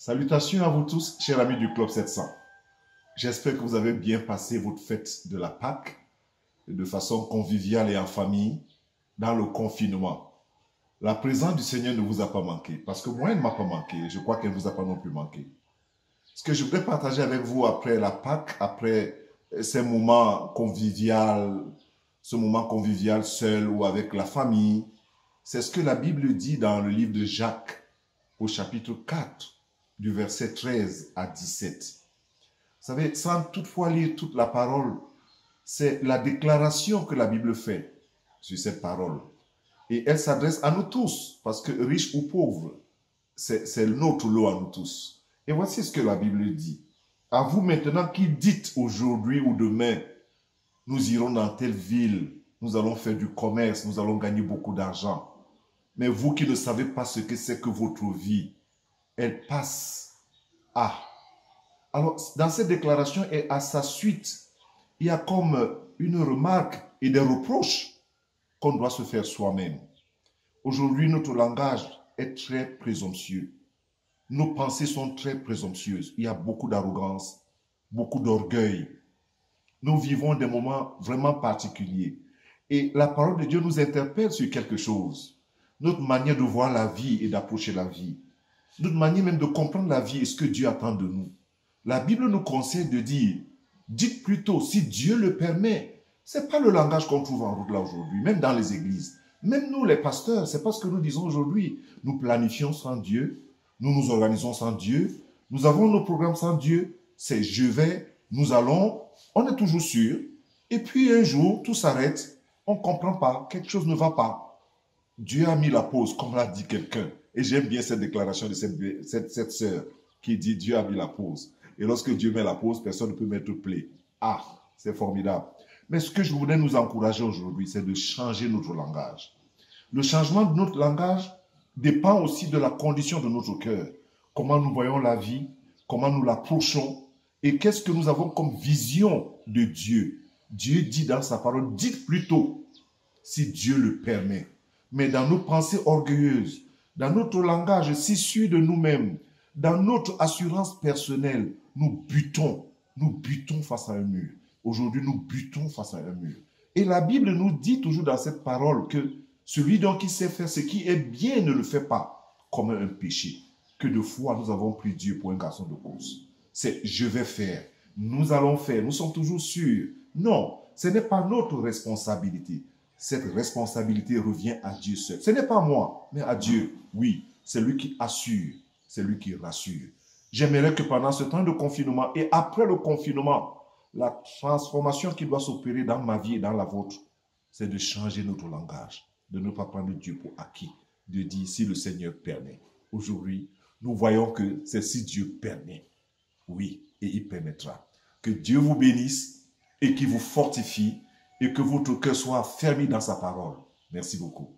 Salutations à vous tous, chers amis du Club 700. J'espère que vous avez bien passé votre fête de la Pâque de façon conviviale et en famille dans le confinement. La présence du Seigneur ne vous a pas manqué, parce que moi, elle ne m'a pas manqué. Je crois qu'elle ne vous a pas non plus manqué. Ce que je voudrais partager avec vous après la Pâque, après ce moment convivial seul ou avec la famille, c'est ce que la Bible dit dans le livre de Jacques, au chapitre 4, du verset 13 à 17. Vous savez, sans toutefois lire toute la parole, c'est la déclaration que la Bible fait sur cette parole. Et elle s'adresse à nous tous, parce que riche ou pauvre, c'est notre lot à nous tous. Et voici ce que la Bible dit. À vous maintenant qui dites aujourd'hui ou demain, nous irons dans telle ville, nous allons faire du commerce, nous allons gagner beaucoup d'argent. Mais vous qui ne savez pas ce que c'est que votre vie, elle passe à. Alors, dans cette déclaration et à sa suite, il y a comme une remarque et des reproches qu'on doit se faire soi-même. Aujourd'hui, notre langage est très présomptueux. Nos pensées sont très présomptueuses. Il y a beaucoup d'arrogance, beaucoup d'orgueil. Nous vivons des moments vraiment particuliers. Et la parole de Dieu nous interpelle sur quelque chose. Notre manière de voir la vie et d'approcher la vie. Notre manière même de comprendre la vie et ce que Dieu attend de nous. La Bible nous conseille de dire, dites plutôt, si Dieu le permet. Ce n'est pas le langage qu'on trouve en route là aujourd'hui, même dans les églises. Même nous, les pasteurs, c'est pas ce que nous disons aujourd'hui. Nous planifions sans Dieu, nous nous organisons sans Dieu, nous avons nos programmes sans Dieu. C'est je vais, nous allons, on est toujours sûr. Et puis un jour, tout s'arrête, on ne comprend pas, quelque chose ne va pas. Dieu a mis la pause, comme l'a dit quelqu'un. Et j'aime bien cette déclaration de cette sœur qui dit Dieu a mis la pause. Et lorsque Dieu met la pause, personne ne peut mettre play. Ah, c'est formidable. Mais ce que je voudrais nous encourager aujourd'hui, c'est de changer notre langage. Le changement de notre langage dépend aussi de la condition de notre cœur. Comment nous voyons la vie, comment nous l'approchons et qu'est-ce que nous avons comme vision de Dieu. Dieu dit dans sa parole, dites plutôt, si Dieu le permet. Mais dans nos pensées orgueilleuses, dans notre langage si sûr de nous-mêmes, dans notre assurance personnelle, nous butons face à un mur. Aujourd'hui, nous butons face à un mur. Et la Bible nous dit toujours dans cette parole que celui donc qui sait faire ce qui est bien ne le fait pas comme un péché. Que de fois nous avons pris Dieu pour un garçon de course. C'est je vais faire, nous allons faire, nous sommes toujours sûrs. Non, ce n'est pas notre responsabilité. Cette responsabilité revient à Dieu seul. Ce n'est pas moi, mais à Dieu. Oui, c'est lui qui assure, c'est lui qui rassure. J'aimerais que pendant ce temps de confinement et après le confinement, la transformation qui doit s'opérer dans ma vie et dans la vôtre, c'est de changer notre langage, de ne pas prendre Dieu pour acquis, de dire si le Seigneur permet. Aujourd'hui, nous voyons que c'est si Dieu permet. Oui, et il permettra. Que Dieu vous bénisse et qu'il vous fortifie et que votre cœur soit fermé dans sa parole. Merci beaucoup.